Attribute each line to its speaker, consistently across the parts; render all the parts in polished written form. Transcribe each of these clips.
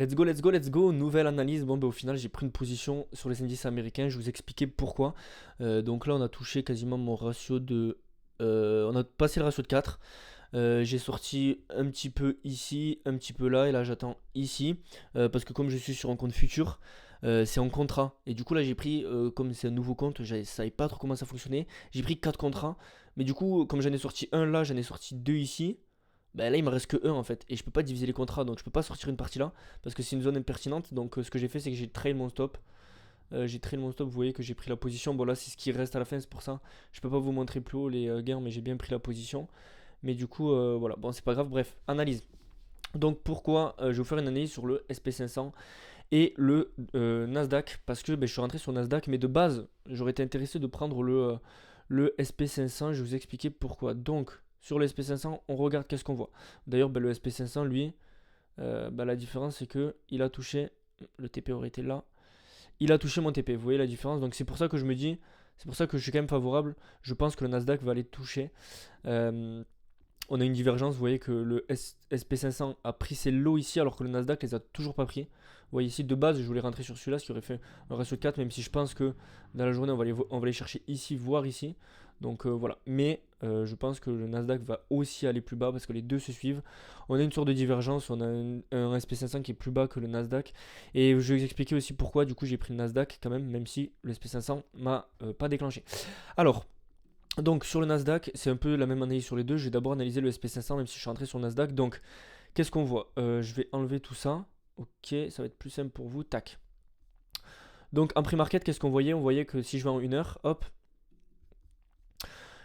Speaker 1: Let's go, let's go, let's go. Nouvelle analyse. Bon, ben, au final, j'ai pris une position sur les indices américains. Je vous expliquer pourquoi. Donc là, on a touché quasiment mon ratio de. On a passé le ratio de 4. J'ai sorti un petit peu ici, un petit peu là. Et là, j'attends ici. Parce que comme je suis sur un compte futur, c'est en contrat. Et du coup, là, j'ai pris, comme c'est un nouveau compte, je ne savais pas trop comment ça fonctionnait. J'ai pris 4 contrats. Mais du coup, comme j'en ai sorti un là, j'en ai sorti 2 ici. Bah là il me reste que 1 en fait et je peux pas diviser les contrats donc je peux pas sortir une partie là parce que c'est une zone impertinente donc ce que j'ai fait c'est que j'ai trail mon stop. J'ai trail mon stop, vous voyez que j'ai pris la position. Bon là c'est ce qui reste à la fin, c'est pour ça. Je peux pas vous montrer plus haut les gains mais j'ai bien pris la position. Mais du coup voilà, bon c'est pas grave, bref, analyse. Donc pourquoi je vais vous faire une analyse sur le SP500 et le Nasdaq parce que je suis rentré sur Nasdaq mais de base j'aurais été intéressé de prendre le SP500, je vais vous expliquer pourquoi. Donc sur le SP500 on regarde qu'est-ce qu'on voit. D'ailleurs le SP500 lui, la différence c'est que il a touché, le TP aurait été là, il a touché mon TP, vous voyez la différence. Donc c'est pour ça que je me dis, c'est pour ça que je suis quand même favorable, je pense que le Nasdaq va aller toucher. Euh, on a une divergence, vous voyez que le SP500 a pris ses lots ici alors que le Nasdaq les a toujours pas pris. Vous voyez ici de base je voulais rentrer sur celui-là ce qui aurait fait un ratio de 4 même si je pense que dans la journée on va aller chercher ici voire ici. Donc voilà, mais je pense que le Nasdaq va aussi aller plus bas parce que les deux se suivent. On a une sorte de divergence, on a un SP500 qui est plus bas que le Nasdaq et je vais vous expliquer aussi pourquoi du coup j'ai pris le Nasdaq quand même si le SP500 m'a pas déclenché. Alors donc sur le Nasdaq, c'est un peu la même analyse sur les deux. Je vais d'abord analyser le SP500 même si je suis rentré sur le Nasdaq. Donc qu'est-ce qu'on voit? Je vais enlever tout ça. Ok, ça va être plus simple pour vous. Tac. Donc en pre-market, qu'est-ce qu'on voyait? On voyait que si je vais en 1 heure, hop.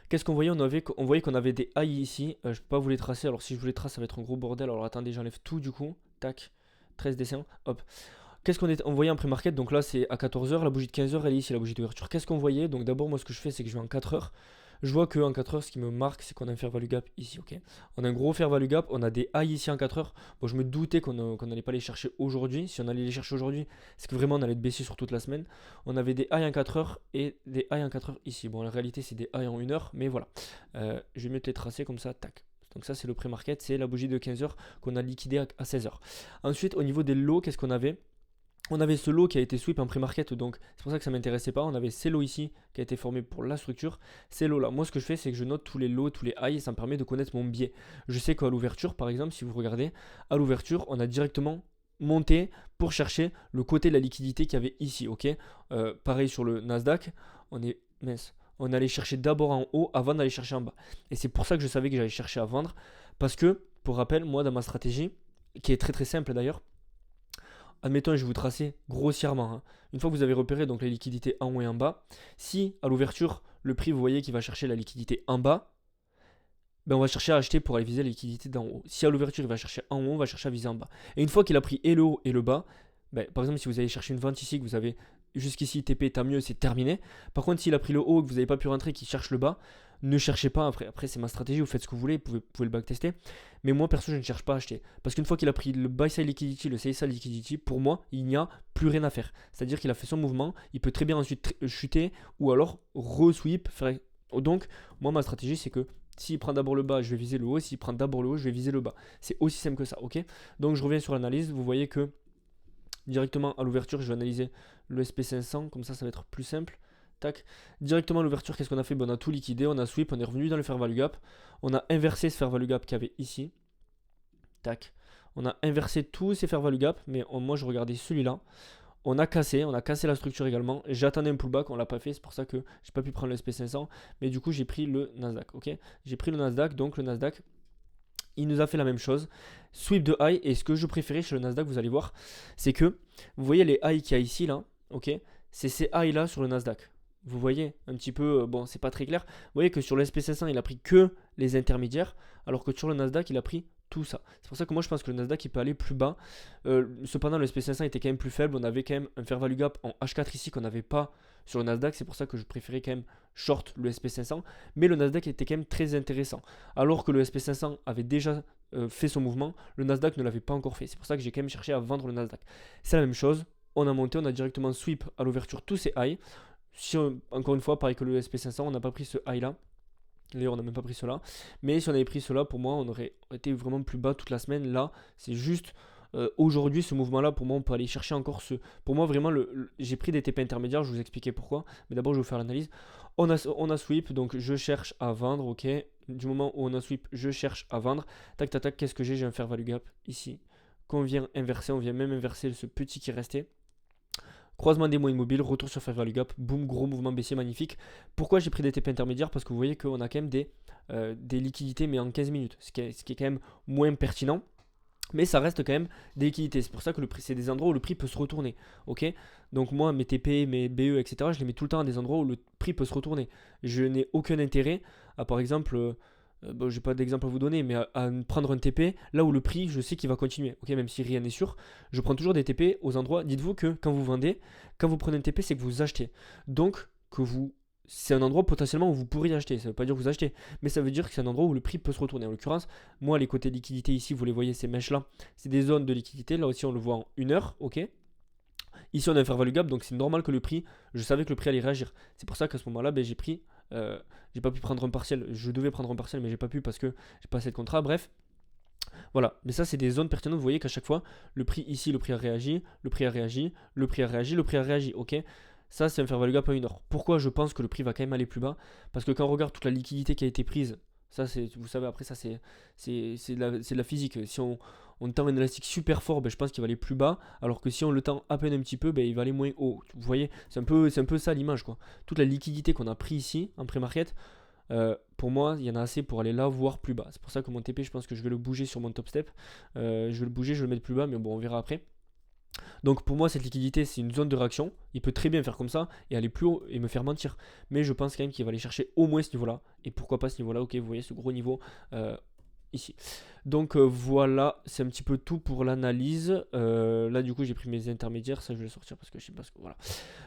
Speaker 1: Qu'est-ce qu'on voyait? On voyait qu'on avait des high ici. Je peux pas vous les tracer. Alors si je vous les trace, ça va être un gros bordel. Alors attendez, j'enlève tout du coup. Tac. 13 descends. Hop. Qu'est-ce on voyait en pré-market? Donc là, c'est à 14 heures. La bougie de 15 heures, elle est ici, la bougie d'ouverture. Qu'est-ce qu'on voyait? Donc d'abord, moi, ce que je fais, c'est que je vais en 4 heures. Je vois qu'en 4 heures, ce qui me marque, c'est qu'on a un fair value gap ici, ok. On a un gros fair value gap, on a des high ici en 4 heures. Bon, je me doutais qu'on n'allait pas les chercher aujourd'hui. Si on allait les chercher aujourd'hui, c'est que vraiment on allait être baisser sur toute la semaine. On avait des high en 4 heures et des high en 4 heures ici. Bon, en réalité, c'est des high en 1 heure, mais voilà. Je vais mieux te les tracer comme ça, tac. Donc ça, c'est le pré-market, c'est la bougie de 15 heures qu'on a liquidé à 16 heures. Ensuite, au niveau des lots, qu'est-ce qu'on avait? On avait ce lot qui a été sweep en pré-market, donc c'est pour ça que ça ne m'intéressait pas. On avait ces lots ici qui a été formé pour la structure. Ces lots là, moi ce que je fais c'est que je note tous les lots, tous les highs et ça me permet de connaître mon biais. Je sais qu'à l'ouverture par exemple, si vous regardez, à l'ouverture on a directement monté pour chercher le côté de la liquidité qu'il y avait ici, ok. Pareil sur le Nasdaq, on est mince. On allait chercher d'abord en haut avant d'aller chercher en bas. Et c'est pour ça que je savais que j'allais chercher à vendre. Parce que, pour rappel, moi dans ma stratégie, qui est très très simple d'ailleurs, admettons, je vais vous tracer grossièrement, hein. Une fois que vous avez repéré donc les liquidités en haut et en bas, si à l'ouverture, le prix, vous voyez qu'il va chercher la liquidité en bas, ben on va chercher à acheter pour aller viser la liquidité d'en haut. Si à l'ouverture, il va chercher en haut, on va chercher à viser en bas. Et une fois qu'il a pris et le haut et le bas, ben, par exemple, si vous allez chercher une vente ici, que vous avez jusqu'ici TP, tant mieux, c'est terminé. Par contre, s'il a pris le haut, que vous n'avez pas pu rentrer, qu'il cherche le bas, ne cherchez pas. Après c'est ma stratégie, vous faites ce que vous voulez, vous pouvez le backtester. Mais moi, perso, je ne cherche pas à acheter. Parce qu'une fois qu'il a pris le buy side liquidity, le sell side liquidity, pour moi, il n'y a plus rien à faire. C'est-à-dire qu'il a fait son mouvement, il peut très bien ensuite chuter ou alors re-sweep. Donc, moi, ma stratégie, c'est que s'il prend d'abord le bas, je vais viser le haut. S'il prend d'abord le haut, je vais viser le bas. C'est aussi simple que ça, ok. Donc, je reviens sur l'analyse. Vous voyez que directement à l'ouverture, je vais analyser le SP500. Comme ça va être plus simple. Tac. Directement à l'ouverture, qu'est-ce qu'on a fait? On a tout liquidé, on a sweep, on est revenu dans le fair value gap. On a inversé ce fair value gap qu'il y avait ici. Tac. On a inversé tous ces fair value gap, mais moi je regardais celui-là. On a cassé la structure également. J'attendais un pullback, on l'a pas fait, c'est pour ça que j'ai pas pu prendre le SP500. Mais du coup, j'ai pris le Nasdaq, ok. J'ai pris le Nasdaq, donc le Nasdaq, il nous a fait la même chose. Sweep de high, et ce que je préférais chez le Nasdaq, vous allez voir, c'est que, vous voyez les highs qu'il y a ici, là, ok. C'est ces highs là sur le Nasdaq. Vous voyez un petit peu, bon, c'est pas très clair. Vous voyez que sur le SP500, il a pris que les intermédiaires, alors que sur le Nasdaq, il a pris tout ça. C'est pour ça que moi je pense que le Nasdaq il peut aller plus bas. Cependant, le SP500 était quand même plus faible. On avait quand même un fair value gap en H4 ici qu'on n'avait pas sur le Nasdaq. C'est pour ça que je préférais quand même short le SP500. Mais le Nasdaq était quand même très intéressant. Alors que le SP500 avait déjà fait son mouvement, le Nasdaq ne l'avait pas encore fait. C'est pour ça que j'ai quand même cherché à vendre le Nasdaq. C'est la même chose. On a monté, on a directement sweep à l'ouverture tous ces highs. Si encore une fois, pareil que le SP500, on n'a pas pris ce high là. D'ailleurs, on n'a même pas pris cela. Mais si on avait pris cela, pour moi, on aurait été vraiment plus bas toute la semaine. Là, c'est juste Aujourd'hui, ce mouvement-là, pour moi, on peut aller chercher encore ce. Pour moi, vraiment, j'ai pris des TP intermédiaires, je vais vous expliquer pourquoi. Mais d'abord, je vais vous faire l'analyse. On a sweep, donc je cherche à vendre, ok. Du moment où on a sweep, je cherche à vendre. Tac, tac, tac, qu'est-ce que j'ai? J'ai un fair value gap ici. Qu'on vient inverser, on vient même inverser ce petit qui restait. Croisement des mots immobiles, retour sur fair value gap, boum, gros mouvement baissier magnifique. Pourquoi j'ai pris des TP intermédiaires? Parce que vous voyez qu'on a quand même des liquidités, mais en 15 minutes, ce qui est quand même moins pertinent. Mais ça reste quand même des liquidités. C'est pour ça que le prix, c'est des endroits où le prix peut se retourner. Ok. Donc moi, mes TP, mes BE, etc., je les mets tout le temps à des endroits où le prix peut se retourner. Je n'ai aucun intérêt à, par exemple, bon, j'ai pas d'exemple à vous donner, mais à prendre un TP là où le prix, je sais qu'il va continuer. Ok, même si rien n'est sûr, je prends toujours des TP aux endroits. Dites-vous que quand vous vendez, quand vous prenez un TP, c'est que vous achetez. Donc que vous c'est un endroit potentiellement où vous pourriez acheter. Ça ne veut pas dire que vous achetez, mais ça veut dire que c'est un endroit où le prix peut se retourner. En l'occurrence, moi, les côtés liquidité ici, vous les voyez, ces mèches-là, c'est des zones de liquidité. Là aussi, on le voit en 1 heure, ok. Ici, on a un fair value gap, donc c'est normal que le prix, je savais que le prix allait réagir. C'est pour ça qu'à ce moment-là, ben, j'ai pas pu prendre un partiel. Je devais prendre un partiel, mais j'ai pas pu parce que j'ai pas assez de contrat. Bref, voilà. Mais ça, c'est des zones pertinentes. Vous voyez qu'à chaque fois, le prix ici, le prix a réagi, le prix a réagi, le prix a réagi, le prix a réagi, ok. Ça, c'est un fair value gap à 1 heure. Pourquoi je pense que le prix va quand même aller plus bas? Parce que quand on regarde toute la liquidité qui a été prise, ça, vous savez, après, ça, c'est de la physique. Si on tend un élastique super fort, ben, je pense qu'il va aller plus bas. Alors que si on le tend à peine un petit peu, ben, il va aller moins haut. Vous voyez, c'est un peu ça l'image, quoi. Toute la liquidité qu'on a pris ici, en pré-market, pour moi, il y en a assez pour aller là, voir plus bas. C'est pour ça que mon TP, je pense que je vais le bouger sur mon top step. Je vais le bouger, je vais le mettre plus bas, mais bon, on verra après. Donc pour moi, cette liquidité, c'est une zone de réaction. Il peut très bien faire comme ça et aller plus haut et me faire mentir. Mais je pense quand même qu'il va aller chercher au moins ce niveau-là. Et pourquoi pas ce niveau-là? Ok, vous voyez ce gros niveau ici. Donc voilà, c'est un petit peu tout pour l'analyse. Là, du coup, j'ai pris mes intermédiaires. Ça, je vais le sortir parce que je sais pas ce que. Voilà.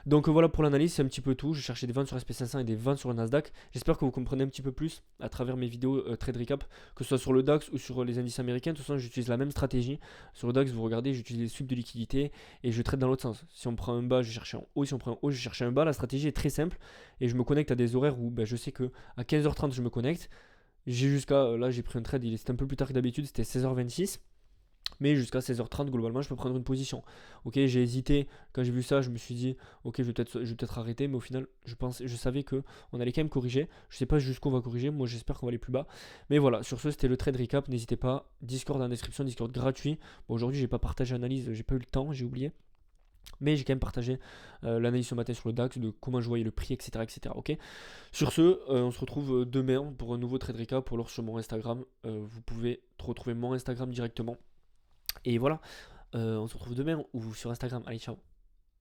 Speaker 1: Donc voilà pour l'analyse, c'est un petit peu tout. Je cherchais des ventes sur SP500 et des ventes sur le Nasdaq. J'espère que vous comprenez un petit peu plus à travers mes vidéos trade recap, que ce soit sur le DAX ou sur les indices américains. De toute façon, j'utilise la même stratégie. Sur le DAX, vous regardez, j'utilise les sweeps de liquidité et je trade dans l'autre sens. Si on prend un bas, je cherche un haut. Si on prend un haut, je cherche un bas. La stratégie est très simple et je me connecte à des horaires où ben, je sais que à 15h30, je me connecte. J'ai jusqu'à. Là, j'ai pris un trade, c'était un peu plus tard que d'habitude, c'était 16h26. Mais jusqu'à 16h30, globalement, je peux prendre une position. Ok, j'ai hésité. Quand j'ai vu ça, je me suis dit, ok, je vais peut-être arrêter. Mais au final, je savais que on allait quand même corriger. Je sais pas jusqu'où on va corriger. Moi, j'espère qu'on va aller plus bas. Mais voilà, sur ce, c'était le trade recap. N'hésitez pas. Discord en description, Discord gratuit. Bon, aujourd'hui, j'ai pas partagé l'analyse. J'ai pas eu le temps, j'ai oublié. Mais j'ai quand même partagé l'analyse ce matin sur le DAX, de comment je voyais le prix, etc. etc. Ok. Sur ce, on se retrouve demain pour un nouveau trade recap. Pour l'heure sur mon Instagram. Vous pouvez retrouver mon Instagram directement. Et voilà, on se retrouve demain ou sur Instagram. Allez, ciao.